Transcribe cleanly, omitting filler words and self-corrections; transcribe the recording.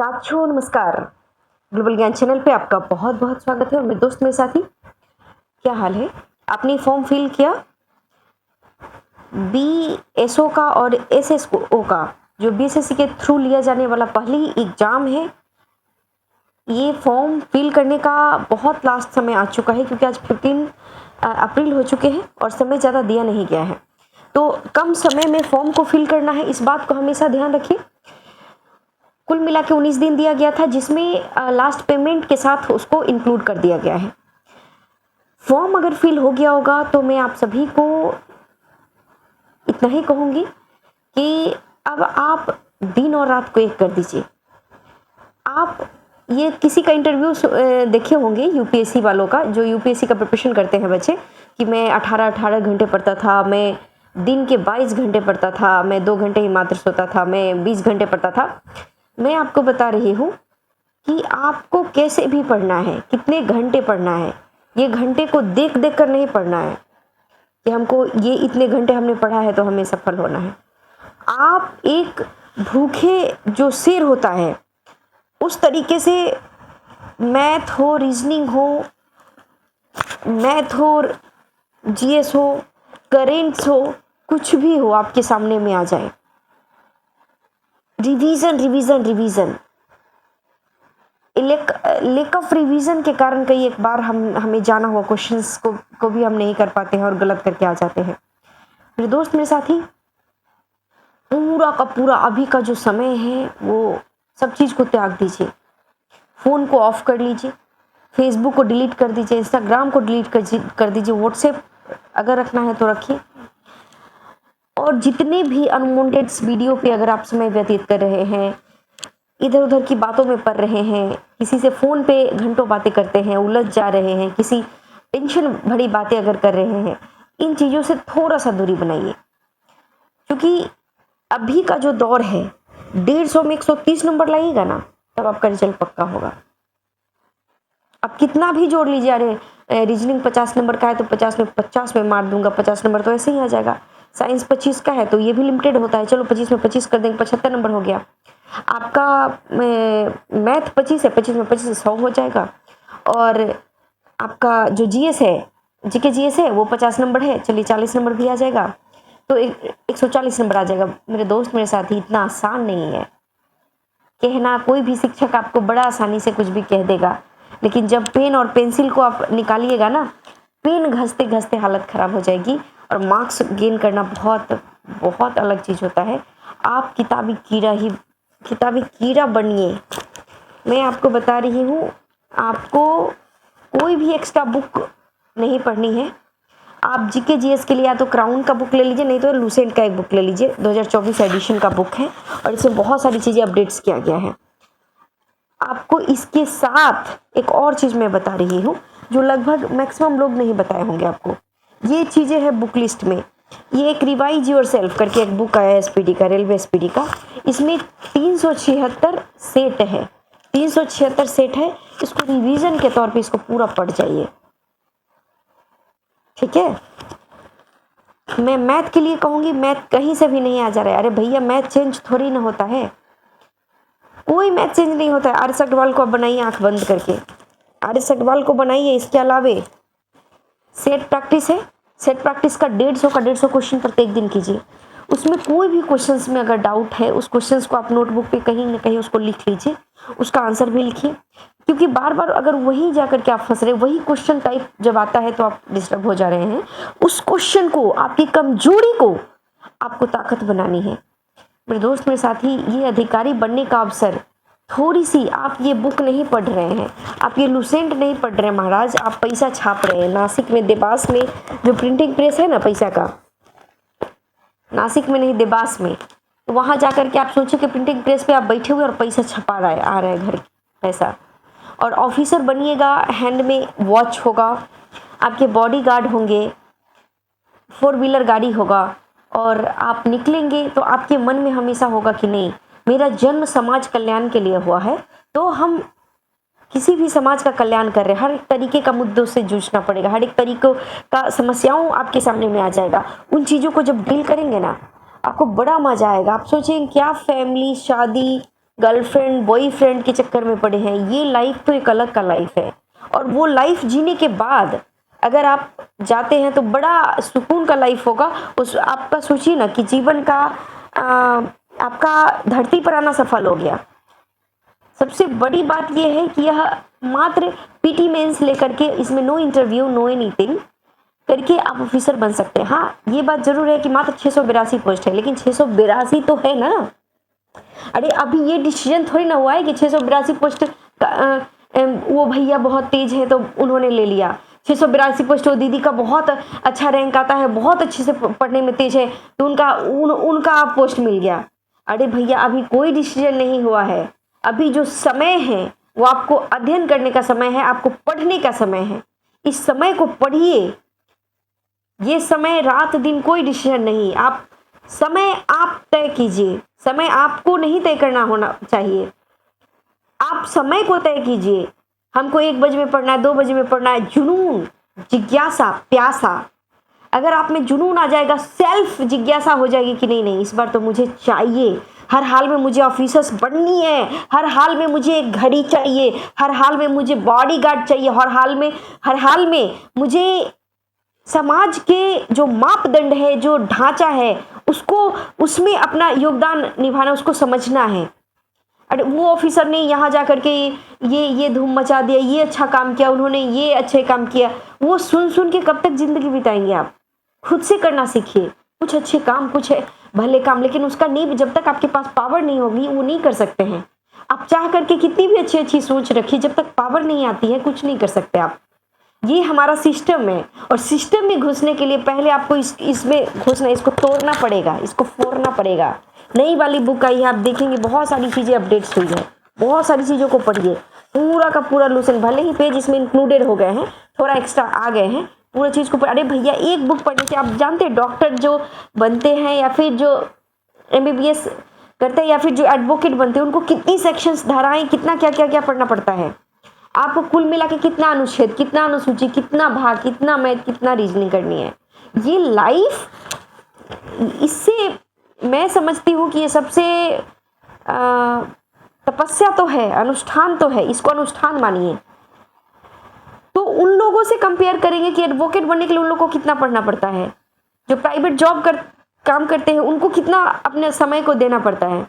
साथियों नमस्कार। ग्लोबल ज्ञान चैनल पे आपका बहुत बहुत स्वागत है। और मेरे दोस्त मेरे साथी, क्या हाल है? आपने फॉर्म फिल किया? बीएसओ का और एसएसओ का, जो बीएसएससी के थ्रू लिया जाने वाला पहली एग्जाम है, ये फॉर्म फिल करने का बहुत लास्ट समय आ चुका है, क्योंकि आज 15 अप्रैल हो चुके हैं और समय ज़्यादा दिया नहीं गया है। तो कम समय में फॉर्म को फिल करना है, इस बात को हमेशा ध्यान रखिए। कुल मिला के 19 दिन दिया गया था, जिसमें लास्ट पेमेंट के साथ उसको इंक्लूड कर दिया गया है। फॉर्म अगर फिल हो गया होगा तो मैं आप सभी को इतना ही कहूँगी कि अब आप दिन और रात को एक कर दीजिए। आप ये किसी का इंटरव्यू देखे होंगे यूपीएससी वालों का, जो यूपीएससी का प्रिपरेशन करते हैं बच्चे, कि मैं 18 घंटे पढ़ता था, मैं दिन के 22 घंटे पढ़ता था, मैं 2 घंटे ही मात्र सोता था, मैं 20 घंटे पढ़ता था। मैं आपको बता रही हूँ कि आपको कैसे भी पढ़ना है, कितने घंटे पढ़ना है। ये घंटे को देख देख कर नहीं पढ़ना है कि हमको ये इतने घंटे हमने पढ़ा है तो हमें सफल होना है। आप एक भूखे जो शेर होता है, उस तरीके से मैथ हो, रीजनिंग हो, मैथ हो, जीएस हो, करेंट्स हो, कुछ भी हो आपके सामने में आ जाए, revision revision revision. Lake of revision के कारण कई एक बार हमें जाना हुआ क्वेश्चंस को भी हम नहीं कर पाते हैं और गलत करके आ जाते हैं। मेरे दोस्त मेरे साथी, पूरा का पूरा अभी का जो समय है वो सब चीज़ को त्याग दीजिए। फ़ोन को ऑफ कर लीजिए, फेसबुक को डिलीट कर दीजिए, इंस्टाग्राम को डिलीट कर दीजिए, व्हाट्सएप अगर रखना है तो रखिए। और जितने भी अनवांटेड वीडियो पे अगर आप समय व्यतीत कर रहे हैं, इधर उधर की बातों में पड़ रहे हैं, किसी से फ़ोन पे घंटों बातें करते हैं, उलझ जा रहे हैं, किसी टेंशन भरी बातें अगर कर रहे हैं, इन चीज़ों से थोड़ा सा दूरी बनाइए। क्योंकि अभी का जो दौर है, 150 में 130 नंबर लाइएगा ना, तब आपका रिजल्ट पक्का होगा। आप कितना भी जोड़ लीजिए, अरे रीजनिंग 50 नंबर का है तो 50 में 50 में मार दूंगा, 50 नंबर तो ऐसे ही आ जाएगा। साइंस 25 का है तो ये भी लिमिटेड होता है, चलो 25 में 25 कर देंगे, 75 नंबर हो गया। आपका मैथ 25 है, 25 में 25 100 हो जाएगा। और आपका जो जीएस है, जीके जीएस है, वो 50 नंबर है, चलिए 40 नंबर भी आ जाएगा, तो 140 नंबर आ जाएगा। मेरे दोस्त मेरे साथी, इतना आसान नहीं है कहना। कोई भी शिक्षक आपको बड़ा आसानी से कुछ भी कह देगा, लेकिन जब पेन और पेंसिल को आप निकालिएगा ना, पेन घसते घसते हालत ख़राब हो जाएगी। और मार्क्स गेन करना बहुत बहुत अलग चीज़ होता है। आप किताबी कीड़ा बनिए। मैं आपको बता रही हूँ, आपको कोई भी एक्स्ट्रा बुक नहीं पढ़नी है। आप जीके जीएस के लिए या तो क्राउन का बुक ले लीजिए, नहीं तो लूसेंट का एक बुक ले लीजिए, 2024 एडिशन का बुक है और इसमें बहुत सारी चीज़ें अपडेट्स किया गया है। आपको इसके साथ एक और चीज़ मैं बता रही हूँ, जो लगभग मैक्सिमम लोग नहीं बताए होंगे आपको। ये चीज़ें हैं बुक लिस्ट में। ये एक रिवाइज योर सेल्फ करके एक बुक आया है एसपीडी का, रेलवे एसपीडी का। इसमें 376 सेट है, 376 सेट है। इसको रिवीजन के तौर पे इसको पूरा पढ़ जाइए, ठीक है। मैं मैथ के लिए कहूँगी, मैथ कहीं से भी नहीं आ जा रहा है। अरे भैया, मैथ चेंज थोड़ी ना होता है, कोई मैथ चेंज नहीं होता है। आर्यस अग्रवाल को आप बनाइए आंख बंद करके, आर्यस अग्रवाल को बनाइए। इसके अलावे सेट प्रैक्टिस है, सेट प्रैक्टिस का 150 क्वेश्चन प्रत्येक दिन कीजिए। उसमें कोई भी क्वेश्चंस में अगर डाउट है, उस क्वेश्चंस को आप नोटबुक पे कहीं ना कहीं उसको लिख लीजिए, उसका आंसर भी लिखिए। क्योंकि बार बार अगर वहीं जाकर के आप फंस रहे, वही क्वेश्चन टाइप जब आता है तो आप डिस्टर्ब हो जा रहे हैं। उस क्वेश्चन को, आपकी कमजोरी को आपको ताकत बनानी है। मेरे दोस्त मेरे साथी, ये अधिकारी बनने का अवसर थोड़ी सी, आप ये बुक नहीं पढ़ रहे हैं, आप ये लूसेंट नहीं पढ़ रहे हैं महाराज, आप पैसा छाप रहे हैं। नासिक में देवास में जो प्रिंटिंग प्रेस है ना पैसा का, नासिक में नहीं देवास में, तो वहाँ जाकर के आप सोचिए कि प्रिंटिंग प्रेस पे आप बैठे हुए और पैसा छपा रहा है, आ रहा है घर पैसा। और ऑफिसर बनिएगा, हैंड में वॉच होगा, आपके बॉडी गार्ड होंगे, 4 व्हीलर गाड़ी होगा, और आप निकलेंगे तो आपके मन में हमेशा होगा कि नहीं, मेरा जन्म समाज कल्याण के लिए हुआ है, तो हम किसी भी समाज का कल्याण कर रहे हैं। हर एक तरीके का मुद्दों से जूझना पड़ेगा, हर एक तरीकों का समस्याओं आपके सामने में आ जाएगा। उन चीज़ों को जब डील करेंगे ना, आपको बड़ा मजा आएगा। आप सोचेंगे क्या फैमिली, शादी, गर्लफ्रेंड बॉयफ्रेंड के चक्कर में पड़े हैं। ये लाइफ तो एक अलग का लाइफ है, और वो लाइफ जीने के बाद अगर आप जाते हैं तो बड़ा सुकून का लाइफ होगा। उस आपका सोचिए ना कि जीवन का आपका धरती पर आना सफल हो गया। सबसे बड़ी बात यह है कि यह मात्र पीटी मेंस लेकर के, इसमें नो इंटरव्यू नो एनीथिंग करके आप ऑफिसर बन सकते हैं। हाँ, ये बात जरूर है कि मात्र 682 पोस्ट है, लेकिन 682 तो है ना। अरे अभी ये डिसीजन थोड़ी ना हुआ है कि 682 पोस्ट वो भैया बहुत तेज है तो उन्होंने ले लिया। 682 पोस्ट वो दीदी का बहुत अच्छा रैंक आता है, बहुत अच्छे से पढ़ने में तेज है, तो उनका पोस्ट मिल गया। अरे भैया, अभी कोई डिसीजन नहीं हुआ है। अभी जो समय है वो आपको अध्ययन करने का समय है, आपको पढ़ने का समय है। इस समय को पढ़िए। ये समय रात दिन कोई डिसीजन नहीं, आप समय आप तय कीजिए। समय आपको नहीं तय करना होना चाहिए, आप समय को तय कीजिए। हमको 1 बजे में पढ़ना है, 2 बजे में पढ़ना है। जुनून, जिज्ञासा, प्यासा, अगर आप में जुनून आ जाएगा, सेल्फ जिज्ञासा हो जाएगी कि नहीं नहीं इस बार तो मुझे चाहिए, हर हाल में मुझे ऑफिसर्स बननी है, हर हाल में मुझे एक घड़ी चाहिए, हर हाल में मुझे बॉडीगार्ड चाहिए, हर हाल में मुझे समाज के जो मापदंड है, जो ढांचा है, उसमें अपना योगदान निभाना, उसको समझना है। अरे वो ऑफिसर ने यहाँ जा करके ये धूम मचा दिया, ये अच्छा काम किया, उन्होंने ये अच्छे काम किया, वो सुन सुन के कब तक जिंदगी बिताएंगे आप? खुद से करना सीखिए, कुछ अच्छे काम, कुछ भले काम, लेकिन उसका नींव जब तक आपके पास पावर नहीं होगी वो नहीं कर सकते हैं। आप चाह करके कितनी भी अच्छी अच्छी सोच रखिए, जब तक पावर नहीं आती है कुछ नहीं कर सकते आप। ये हमारा सिस्टम है, और सिस्टम में घुसने के लिए पहले आपको इसमें घुसना, इसको तोड़ना पड़ेगा, इसको फोड़ना पड़ेगा। नई वाली बुक आई है, आप देखेंगे बहुत सारी चीज़ें अपडेट्स हुई है, बहुत सारी चीज़ों को पढ़िए, पूरा का पूरा लूसन, भले ही पेज इसमें इंक्लूडेड हो गए हैं, थोड़ा एक्स्ट्रा आ गए हैं, पूरा चीज़ को अरे भैया, एक बुक पढ़ने से आप जानते हैं डॉक्टर जो बनते हैं या फिर जो MBBS करते हैं या फिर जो एडवोकेट बनते हैं, उनको कितनी सेक्शंस, धाराएं, कितना क्या क्या क्या पढ़ना पड़ता है। आपको कुल मिला के कितना अनुच्छेद, कितना अनुसूची, कितना भाग, कितना मैथ, कितना रीजनिंग करनी है। ये लाइफ, इससे मैं समझती हूँ कि ये सबसे तपस्या तो है, अनुष्ठान तो है, इसको अनुष्ठान मानिए। तो उन लोगों से कंपेयर करेंगे कि एडवोकेट बनने के लिए उन लोगों को कितना पढ़ना पड़ता है, जो प्राइवेट जॉब काम करते हैं उनको कितना अपने समय को देना पड़ता है।